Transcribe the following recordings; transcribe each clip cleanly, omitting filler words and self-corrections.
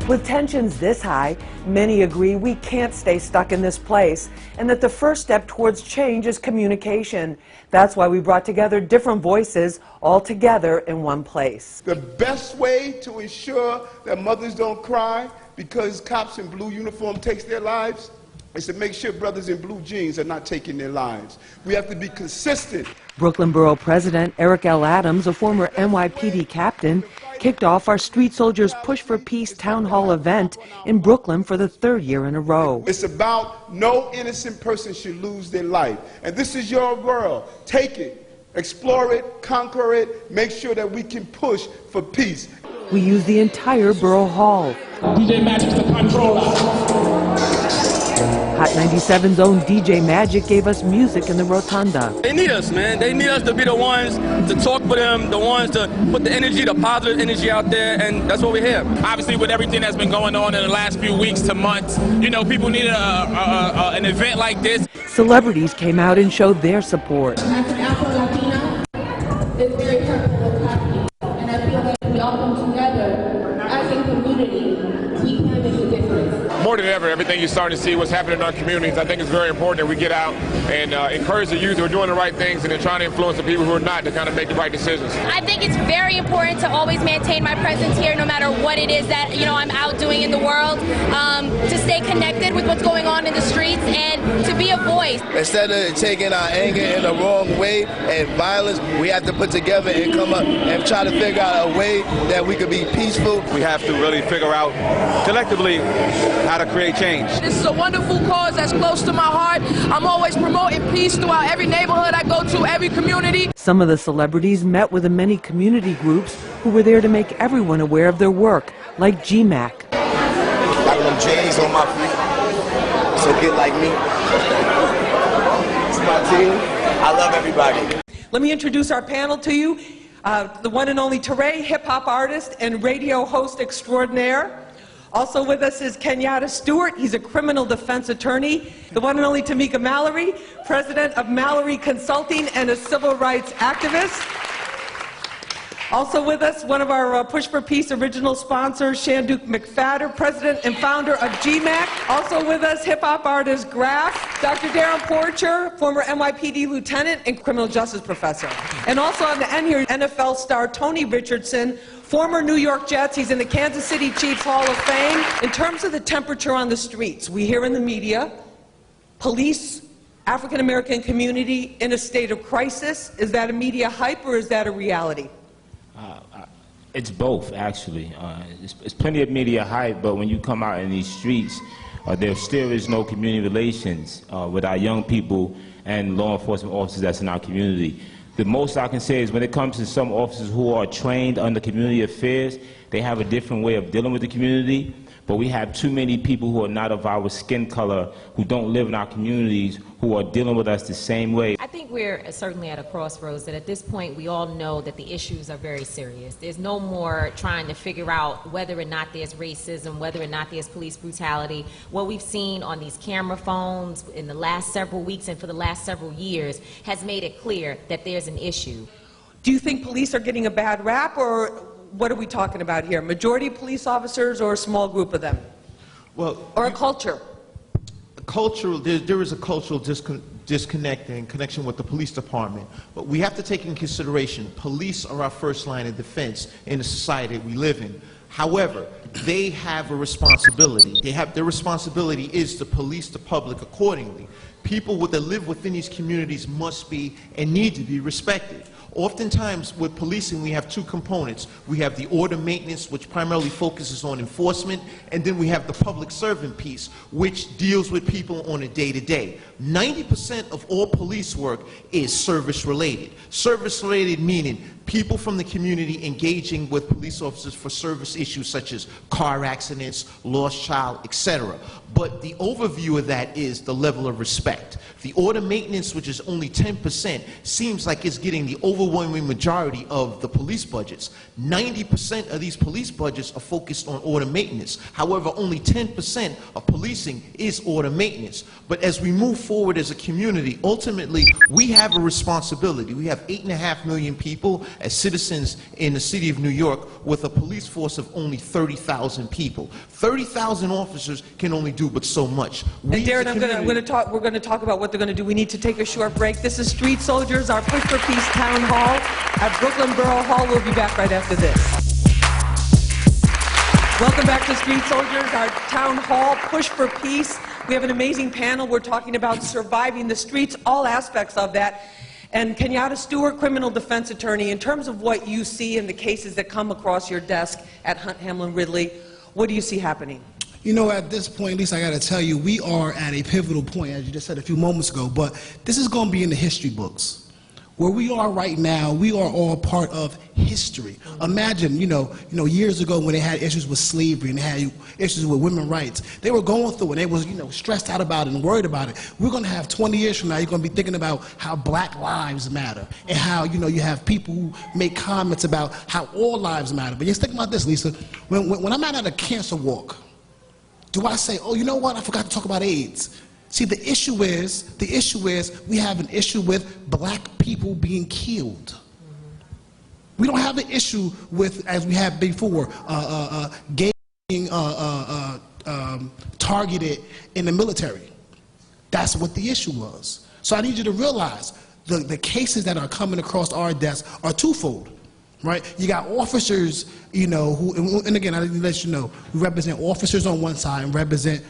With tensions this high, many agree we can't stay stuck in this place and that the first step towards change is communication. That's why we brought together different voices all together in one place. The best way to ensure that mothers don't cry because cops in blue uniform takes their lives is to make sure brothers in blue jeans are not taking their lives. We have to be consistent. Brooklyn Borough President Eric L. Adams, a former NYPD captain, kicked off our Street Soldiers Push for Peace Town Hall event in Brooklyn for the third year in a row. It's about no innocent person should lose their life. And this is your world. Take it, explore it, conquer it, make sure that we can push for peace. We used the entire Borough Hall. DJ Magic's the controller. Hot 97's own DJ Magic gave us music in the rotunda. They need us, man. They need us to be the ones to talk for them, the ones to put the energy, the positive energy out there, and that's what we're here. Obviously, with everything that's been going on in the last few weeks to months, you know, people need an event like this. Celebrities came out and showed their support. As an Afro-Latina, it's very hurtful what's happening, and I feel like we all come together as a community, we can make a difference. More than ever, everything you're starting to see, what's happening in our communities, I think it's very important that we get out and encourage the youth who are doing the right things and then trying to influence the people who are not to kind of make the right decisions. I think it's very important to always maintain my presence here no matter what it is that, you know, I'm out doing in the world, to stay connected with what's going on in the streets and to be a voice. Instead of taking our anger in the wrong way and violence, we have to put together and come up and try to figure out a way that we could be peaceful. We have to really figure out collectively how to create change. This is a wonderful cause that's close to my heart. I'm always promoting peace throughout every neighborhood I go to, every community. Some of the celebrities met with the many community groups who were there to make everyone aware of their work, like GMAC. Got them J's on my feet, so get like me. It's my team. I love everybody. Let me introduce our panel to you. The one and only Teray, hip-hop artist and radio host extraordinaire. Also with us is KENYATTA Stewart. He's a criminal defense attorney. The one and only TAMIKA MALLORY, president of MALLORY Consulting and a civil rights activist. Also with us, one of our Push for Peace original sponsors, Shanduke McFadder, president and founder of GMAC. Also with us, hip-hop artist Graf, Dr. DARRIN Porcher, former NYPD lieutenant and criminal justice professor. And also on the end here, NFL star Tony Richardson, former New York Jets. He's in the Kansas City Chiefs Hall of Fame. In terms of the temperature on the streets, we hear in the media, police, African-American community in a state of crisis. Is that a media hype or is that a reality? It's both, actually. It's plenty of media hype, but when you come out in these streets, there still is no community relations with our young people and law enforcement officers that's in our community. The most I can say is when it comes to some officers who are trained under community affairs, they have a different way of dealing with the community, but we have too many people who are not of our skin color, who don't live in our communities, who are dealing with us the same way. I think we're certainly at a crossroads that at this point we all know that the issues are very serious. There's no more trying to figure out whether or not there's racism, whether or not there's police brutality. What we've seen on these camera phones in the last several weeks and for the last several years has made it clear that there's an issue. Do you think police are getting a bad rap, or what are we talking about here? Majority of police officers or a small group of them? Well, or a culture? There is a cultural disconnect in connection with the police department. But we have to take in consideration, police are our first line of defense in the society we live in. However, they have a responsibility. Their responsibility is to police the public accordingly. People that live within these communities must be and need to be respected. Oftentimes with policing we have two components. We have the order maintenance, which primarily focuses on enforcement, and then we have the public servant piece, which deals with people on a day-to-day. 90% of all police work is service related. Service related meaning people from the community engaging with police officers for service issues such as car accidents, lost child, etc. But the overview of that is the level of respect. The order maintenance, which is only 10%, seems like it's getting the overview overwhelming majority of the police budgets. 90% of these police budgets are focused on order maintenance. However, only 10% of policing is order maintenance. But as we move forward as a community, ultimately, we have a responsibility. We have 8.5 million people as citizens in the city of New York with a police force of only 30,000 people. 30,000 officers can only do but so much. And Darren, we're going to talk about what they're going to do. We need to take a short break. This is Street Soldiers, our Push for Peace Town Hall at Brooklyn Borough Hall. We'll be back right after this. Welcome back to Street Soldiers, our Town Hall Push for Peace. We have an amazing panel. We're talking about surviving the streets, all aspects of that. And KENYATTA Stewart, criminal defense attorney, in terms of what you see in the cases that come across your desk at Hunt, Hamlin, Ridley, what do you see happening? You know, at this point, at least I got to tell you, we are at a pivotal point, as you just said a few moments ago, but this is going to be in the history books. Where we are right now, we are all part of history. Imagine, you know, years ago when they had issues with slavery and they had issues with women's rights, they were going through it and they was, stressed out about it and worried about it. We're going to have 20 years from now, you're going to be thinking about how black lives matter and how, you have people who make comments about how all lives matter. But just think about this, Lisa. When I'm out at a cancer walk, do I say, oh, you know what, I forgot to talk about AIDS? See, the issue is we have an issue with black people being killed. We don't have an issue with, as we had before, gay being targeted in the military. That's what the issue was. So I need you to realize the cases that are coming across our desk are twofold. Right? You got officers, who, and again, I need to let you know, we represent officers on one side and represent,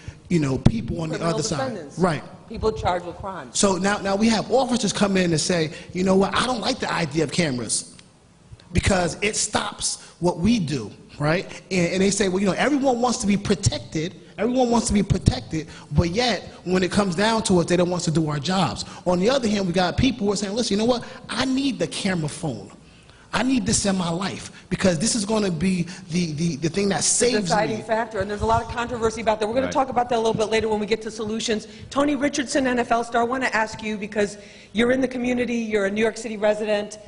people on the other side. Right. People charged with crimes. So now we have officers come in and say, you know what, I don't like the idea of cameras because it stops what we do, right? And they say, well, everyone wants to be protected. Everyone wants to be protected, but yet, when it comes down to it, they don't want to do our jobs. On the other hand, we got people who are saying, listen, you know what, I need the camera phone. I need this in my life because this is going to be the thing that saves me. The deciding factor, and there's a lot of controversy about that. We're going to talk about that a little bit later when we get to solutions. Tony Richardson, NFL star, I want to ask you, because you're in the community, you're a New York City resident,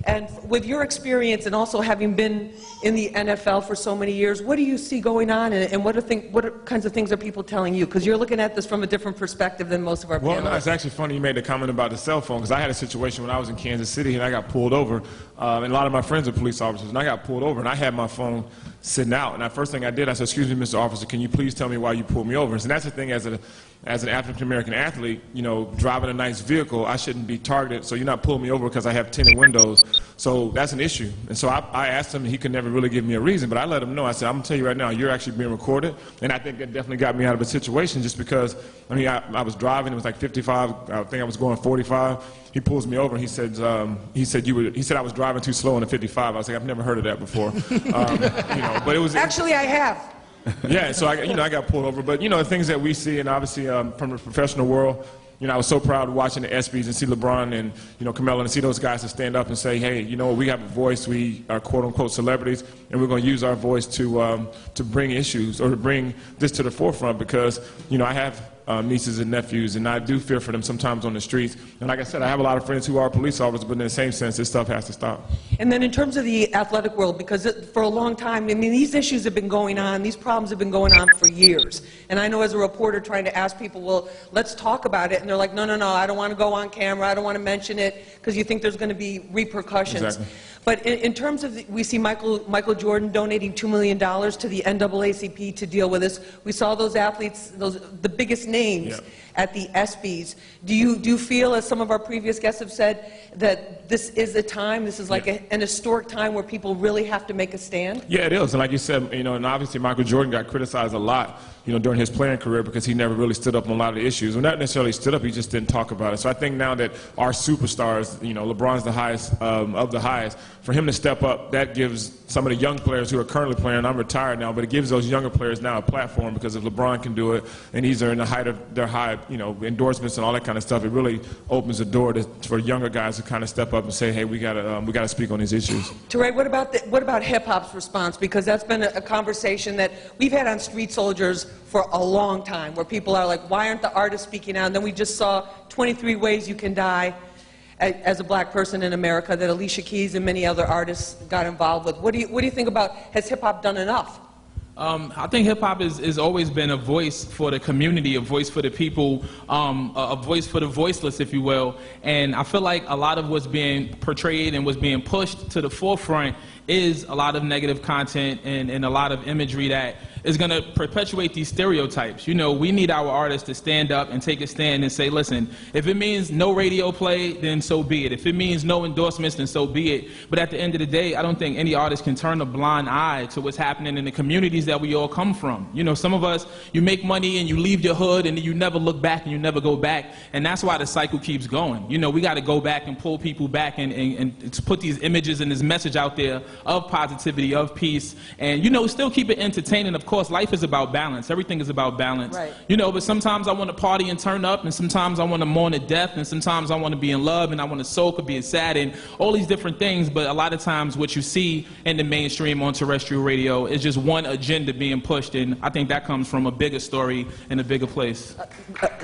and with your experience and also having been in the NFL for so many years, what do you see going on, and what kinds of things are people telling you? Because you're looking at this from a different perspective than most of our panelists. Well, no, it's actually funny you made the comment about the cell phone, because I had a situation when I was in Kansas City and I got pulled over, and a lot of my friends are police officers, and I got pulled over and I had my phone sitting out, and the first thing I did, I said, excuse me, Mr. Officer, can you please tell me why you pulled me over? And that's the thing, as an African-American athlete, driving a nice vehicle, I shouldn't be targeted, so you're not pulling me over because I have tinted windows. So that's an issue. And so I asked him, and he could never really give me a reason, but I let him know. I said, I'm going to tell you right now, you're actually being recorded. And I think that definitely got me out of a situation just because, I was driving, it was like 55, I think I was going 45. He pulls me over and he said I was driving too slow in a 55. I was like, I've never heard of that before. But it was actually I have. Yeah, so I got pulled over. But the things that we see, and obviously from the professional world, I was so proud watching the ESPYs and see LeBron and Carmelo and see those guys to stand up and say, hey, we have a voice. We are quote unquote celebrities, and we're going to use our voice to bring issues or to bring this to the forefront because I have nieces and nephews, and I do fear for them sometimes on the streets. And like I said, I have a lot of friends who are police officers, but in the same sense, this stuff has to stop. And then in terms of the athletic world, because for a long time, these issues have been going on, these problems have been going on for years. And I know as a reporter trying to ask people, well, let's talk about it, and they're like, no, I don't want to go on camera, I don't want to mention it, because you think there's going to be repercussions. Exactly. But in terms of, we see Michael Jordan donating $2 million to the NAACP to deal with this. We saw those athletes, the biggest names at the ESPYs. Do you feel, as some of our previous guests have said, that this is a time, this is like an historic time where people really have to make a stand? Yeah, it is. And like you said, and obviously Michael Jordan got criticized a lot, during his playing career because he never really stood up on a lot of the issues. Well, not necessarily stood up, he just didn't talk about it. So I think now that our superstars, LeBron's the highest of the highest, for him to step up, that gives some of the young players who are currently playing, I'm retired now, but it gives those younger players now a platform because if LeBron can do it and he's in the height of their high, endorsements and all that kind of stuff, it really opens the door for younger guys to kind of step up and say, hey, we gotta speak on these issues. Teray, what about hip hop's response? Because that's been a conversation that we've had on Street Soldiers for a long time, where people are like, why aren't the artists speaking out? And then we just saw 23 Ways You Can Die. as a black person in America that Alicia Keys and many other artists got involved with. What do you think about, has hip-hop done enough? I think hip-hop has always been a voice for the community, a voice for the people, a voice for the voiceless, if you will. And I feel like a lot of what's being portrayed and what's being pushed to the forefront is a lot of negative content and a lot of imagery that is going to perpetuate these stereotypes. You know, we need our artists to stand up and take a stand and say, listen, if it means no radio play, then so be it. If it means no endorsements, then so be it. But at the end of the day, I don't think any artist can turn a blind eye to what's happening in the communities that we all come from. You know, some of us, you make money and you leave your hood and you never look back and you never go back. And that's why the cycle keeps going. You know, we got to go back and pull people back and put these images and this message out there of positivity, of peace, and, you know, still keep it entertaining. Of course, life is about balance. Everything is about balance. Right. You know, but sometimes I want to party and turn up, and sometimes I want to mourn to death, and sometimes I want to be in love, and I want to soak or being sad, and all these different things. But a lot of times what you see in the mainstream on terrestrial radio is just one agenda being pushed, and I think that comes from a bigger story in a bigger place.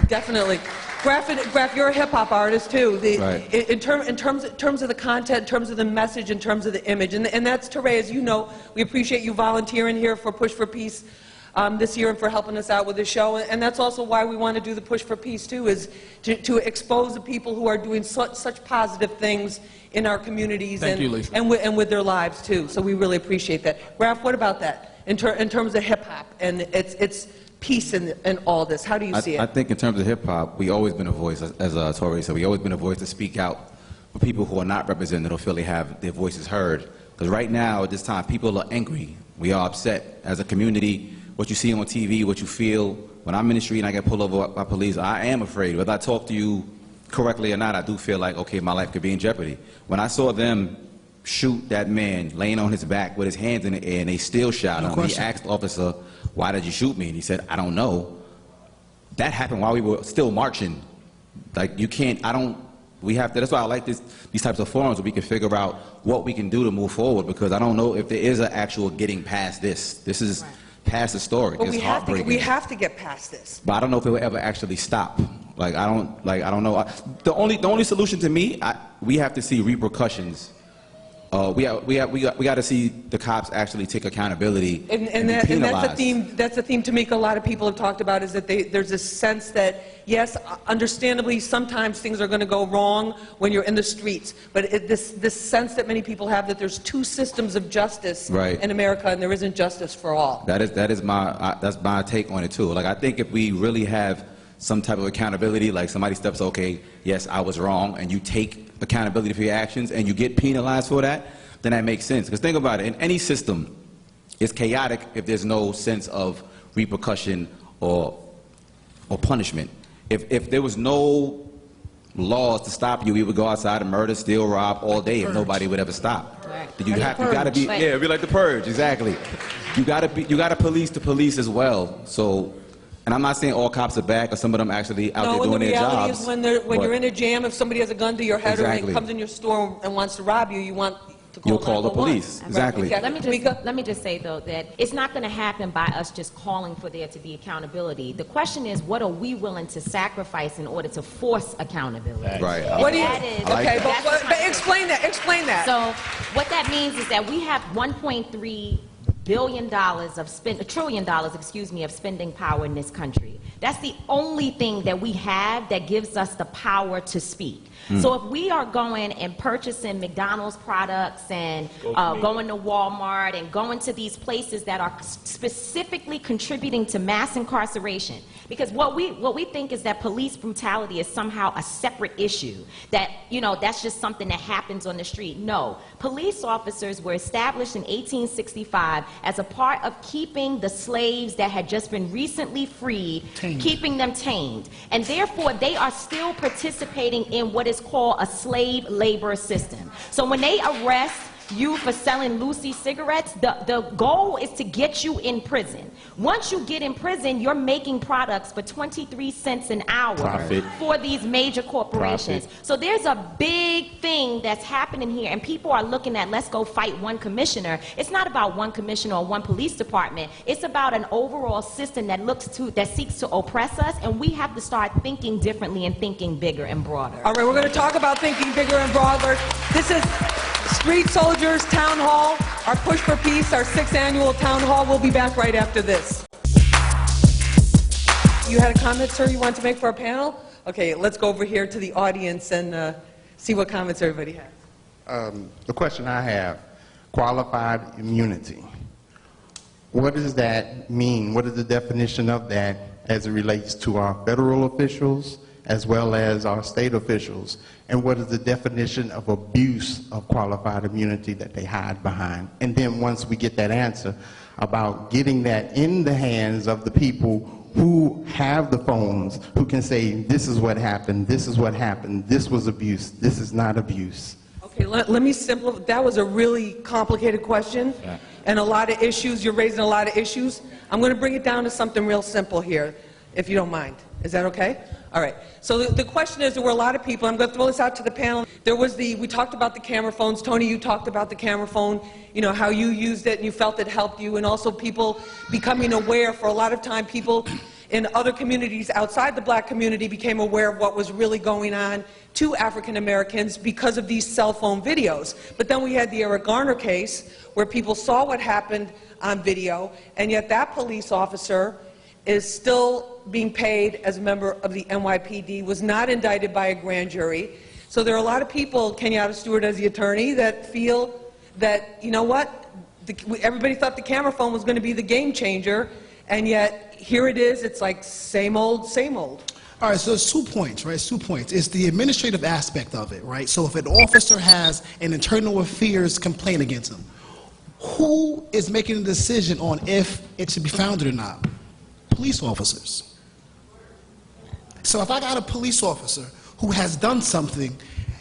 Definitely. Graf, you're a hip-hop artist too. Right. In terms of the content, in terms of the message, in terms of the image, and that's Teray, as you know, we appreciate you volunteering here for Push for Peace this year and for helping us out with the show. And that's also why we want to do the Push for Peace too, is to expose the people who are doing such positive things in our communities and with their lives too. So we really appreciate that. Graf, what about that in terms of hip-hop and its peace in all this? How do you see it? I think in terms of hip-hop, we've always been a voice, as Tori said, we've always been a voice to speak out for people who are not represented or feel they have their voices heard. Because right now, at this time, people are angry. We are upset. As a community, what you see on TV, what you feel, when I'm in the street and I get pulled over by police, I am afraid. Whether I talk to you correctly or not, I do feel like, okay, my life could be in jeopardy. When I saw them shoot that man laying on his back with his hands in the air and they still shot him, he asked the officer, why did you shoot me? And he said, I don't know. That happened while we were still marching. Like, you can't, we have to, that's why I like these types of forums where we can figure out what we can do to move forward, because I don't know if there is an actual getting past this. This is past the story. But it's we have to get past this. But I don't know if it will ever actually stop. Like, I don't know. The only solution to me, we have to see repercussions. We got to see the cops actually take accountability and be penalized. That's a theme Tamika a lot of people have talked about, is that there's a sense that, yes, understandably, sometimes things are going to go wrong when you're in the streets, but this sense that many people have that there's two systems of justice in America and there isn't justice for all. That's my take on it too. Like, I think if we really have some type of accountability, like somebody steps, okay, yes, I was wrong, and you take accountability for your actions and you get penalized for that, then that makes sense. Because think about it, in any system, it's chaotic if there's no sense of repercussion or punishment. If there was no laws to stop you, we would go outside and murder, steal, rob all day and nobody would ever stop. You gotta be, yeah, it'd be like the purge, exactly. You gotta police the police as well. So, and I'm not saying all cops are bad, because some of them actually out there doing their jobs. No, the reality is when you're in a jam, if somebody has a gun to your head or comes in your store and wants to rob you, you want to call You'll call the police. Exactly. Let me just say, though, that it's not going to happen by us just calling for there to be accountability. The question is, what are we willing to sacrifice in order to force accountability? Right. What do you? Okay, but explain that. Explain that. So what that means is that we have $1.3 billion $1 trillion, of spending power in this country. That's the only thing that we have that gives us the power to speak. So if we are going and purchasing McDonald's products and going to Walmart and going to these places that are specifically contributing to mass incarceration, because what we think is that police brutality is somehow a separate issue, that, you know, that's just something that happens on the street. No, police officers were established in 1865 as a part of keeping the slaves that had just been recently freed, keeping them tamed, and therefore they are still participating in what is called a slave labor system. So when they arrest you for selling Lucy cigarettes, the goal is to get you in prison. Once you get in prison, you're making products for 23 cents an hour Profit. for these major corporations. Profit. So there's a big thing that's happening here, and people are looking at, let's go fight one commissioner. It's not about one commissioner or one police department. It's about an overall system that seeks to oppress us, and we have to start thinking differently and thinking bigger and broader. All right, we're going to talk about thinking bigger and broader. This is Street Soldiers Town Hall, our Push for Peace, our 6th annual town hall. We'll be back right after this. You had a comment, sir, you wanted to make for our panel? Okay, let's go over here to the audience and see what comments everybody has. The question I have, qualified immunity. What does that mean? What is the definition of that as it relates to our federal officials as well as our state officials? And what is the definition of abuse of qualified immunity that they hide behind? And then once we get that answer about getting that in the hands of the people who have the phones, who can say, this is what happened, this is what happened, this was abuse, this is not abuse. Okay, let me simplify. That was a really complicated question, and a lot of issues. You're raising a lot of issues. I'm going to bring it down to something real simple here, if you don't mind. Is that okay? All right. So the question is, there were a lot of people. I'm going to throw this out to the panel. We talked about the camera phones. Tony, you talked about the camera phone, you know, how you used it and you felt it helped you, and also people becoming aware. For a lot of time, people in other communities outside the black community became aware of what was really going on to African Americans because of these cell phone videos. But then we had the Eric Garner case where people saw what happened on video, and yet that police officer is still being paid as a member of the NYPD, was not indicted by a grand jury. So there are a lot of people, Kenyatta Stewart as the attorney, that feel that, you know what, everybody thought the camera phone was going to be the game changer, and yet here it is, it's like same old, same old. All right, so there's 2 points, right? 2 points. It's the administrative aspect of it, right? So if an officer has an internal affairs complaint against him, who is making the decision on if it should be founded or not? Police officers. So if I got a police officer who has done something,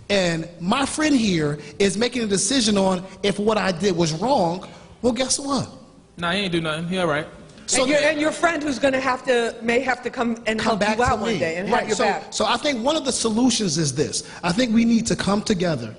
and my friend here is making a decision on if what I did was wrong, well, guess what? Nah, he ain't do nothing. He all right. So and your friend who's going to may have to come and help you out one day and have your back. So I think one of the solutions is this. I think we need to come together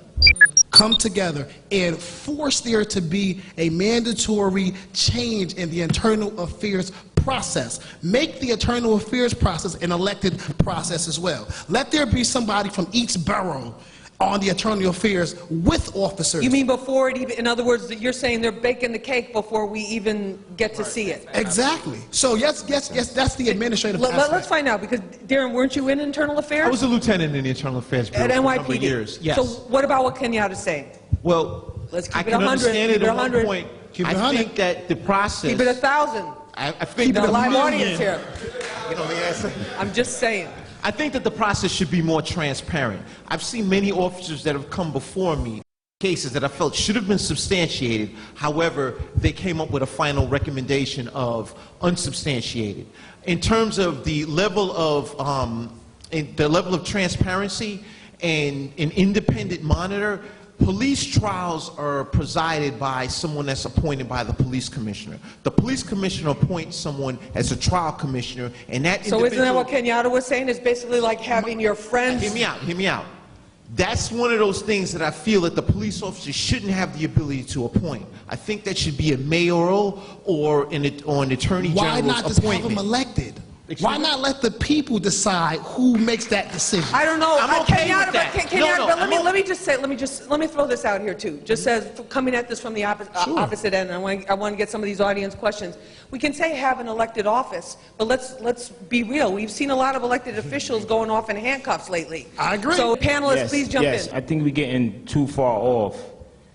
and force there to be a mandatory change in the internal affairs process. Make the internal affairs process an elected process as well. Let there be somebody from each borough on the internal affairs with officers. You mean before it even, in other words, you're saying they're baking the cake before we even get to see it? Exactly. So yes, that's the administrative aspect. Let's find out, because Darren, weren't you in internal affairs? I was a lieutenant in the internal affairs bureau at for a NYPD. number of years. Yes. So what about what Kenyatta's saying? Well, let's keep I it can 100. understand Keep it it at 100. one point. Keep it I 100. think that the process. Keep it 1,000. I think Keep it that a live audience here. You know the answer. I'm just saying. I think that the process should be more transparent. I've seen many officers that have come before me, cases that I felt should have been substantiated. However, they came up with a final recommendation of unsubstantiated. In terms of the level of transparency and an independent monitor, police trials are presided by someone that's appointed by the police commissioner. The police commissioner appoints someone as a trial commissioner, and that So isn't that what Kenyatta was saying? It's basically like having your friends... Hear me out. That's one of those things that I feel that the police officer shouldn't have the ability to appoint. I think that should be a mayoral or an attorney general's Why not just appointment. have them elected? Why not let the people decide who makes that decision? I don't know. I'm okay Kenyatta, with that. Kenyatta, but let me throw this out here too. Just as coming at this from the opposite end, I want to get some of these audience questions. We can say have an elected office, but let's be real. We've seen a lot of elected officials going off in handcuffs lately. I agree. So panelists, please jump in. I think we're getting too far off,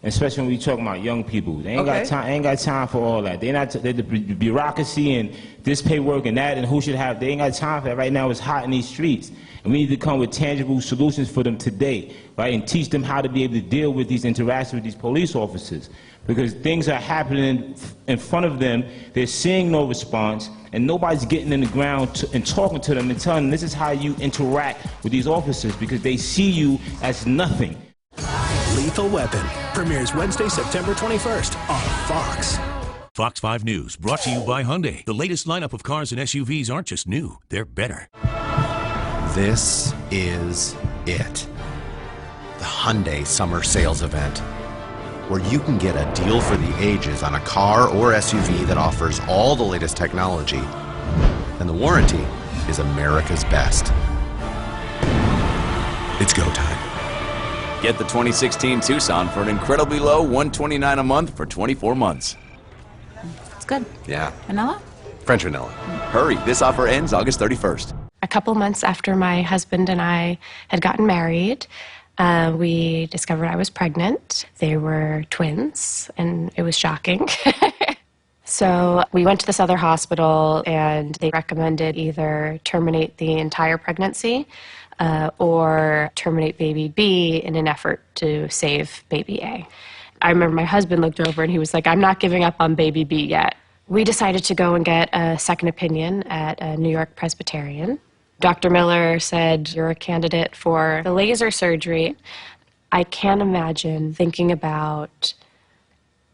especially when we talking about young people. They ain't got time for all that. The bureaucracy and this paperwork and that and who should have. They ain't got time for that. Right now it's hot in these streets, and we need to come with tangible solutions for them today, right? And teach them how to be able to deal with these interactions with these police officers, because things are happening in front of them. They're seeing no response, and nobody's getting in the ground and talking to them and telling them this is how you interact with these officers, because they see you as nothing. Lethal Weapon premieres Wednesday, September 21st on Fox. Fox 5 News, brought to you by Hyundai. The latest lineup of cars and SUVs aren't just new, they're better. This is it. The Hyundai Summer Sales Event, where you can get a deal for the ages on a car or SUV that offers all the latest technology, and the warranty is America's best. It's go time. Get the 2016 Tucson for an incredibly low $129 a month for 24 months. It's good. Yeah. Vanilla? French vanilla. Hurry, this offer ends August 31st. A couple months after my husband and I had gotten married, we discovered I was pregnant. They were twins, and it was shocking. So we went to this other hospital, and they recommended either terminate the entire pregnancy or terminate baby B in an effort to save baby A. I remember my husband looked over and he was like, I'm not giving up on baby B yet. We decided to go and get a second opinion at a New York Presbyterian. Dr. Miller said, you're a candidate for the laser surgery. I can't imagine thinking about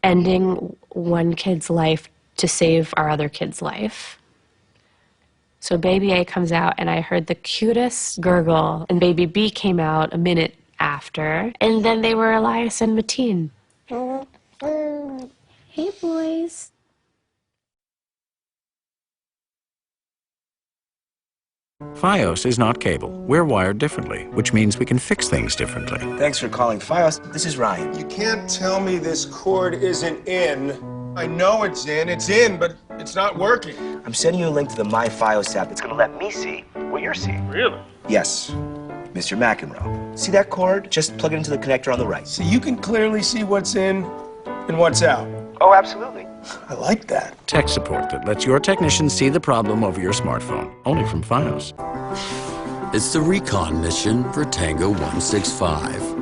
ending one kid's life to save our other kid's life. So baby A comes out, and I heard the cutest gurgle, and baby B came out a minute after, and then they were Elias and Mateen. Hey, boys. Fios is not cable. We're wired differently, which means we can fix things differently. Thanks for calling Fios. This is Ryan. You can't tell me this cord isn't in. I know it's in, but it's not working. I'm sending you a link to the My Fios app that's going to let me see what you're seeing. Really? Yes, Mr. McEnroe. See that cord? Just plug it into the connector on the right. So you can clearly see what's in and what's out. Oh, absolutely. I like that. Tech support that lets your technician see the problem over your smartphone, only from Fios. It's the recon mission for Tango 165.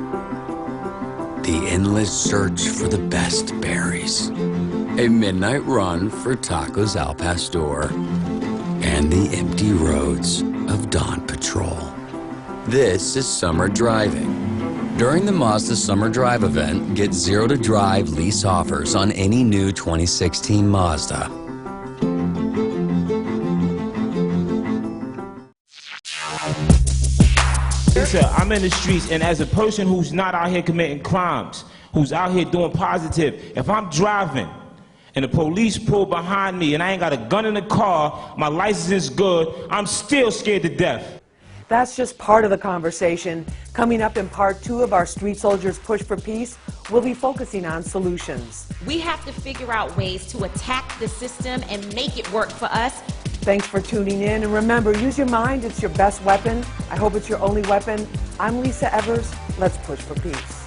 The endless search for the best berries. A midnight run for tacos al pastor. And the empty roads of Dawn Patrol. This is summer driving. During the Mazda Summer Drive event, get 0 to drive lease offers on any new 2016 Mazda. Listen, I'm in the streets, and as a person who's not out here committing crimes, who's out here doing positive, if I'm driving and the police pull behind me and I ain't got a gun in the car, my license is good, I'm still scared to death. That's just part of the conversation. Coming up in part 2 of our Street Soldiers Push for Peace, we'll be focusing on solutions. We have to figure out ways to attack the system and make it work for us. Thanks for tuning in, and remember, use your mind, it's your best weapon. I hope it's your only weapon. I'm Lisa Evers. Let's push for peace.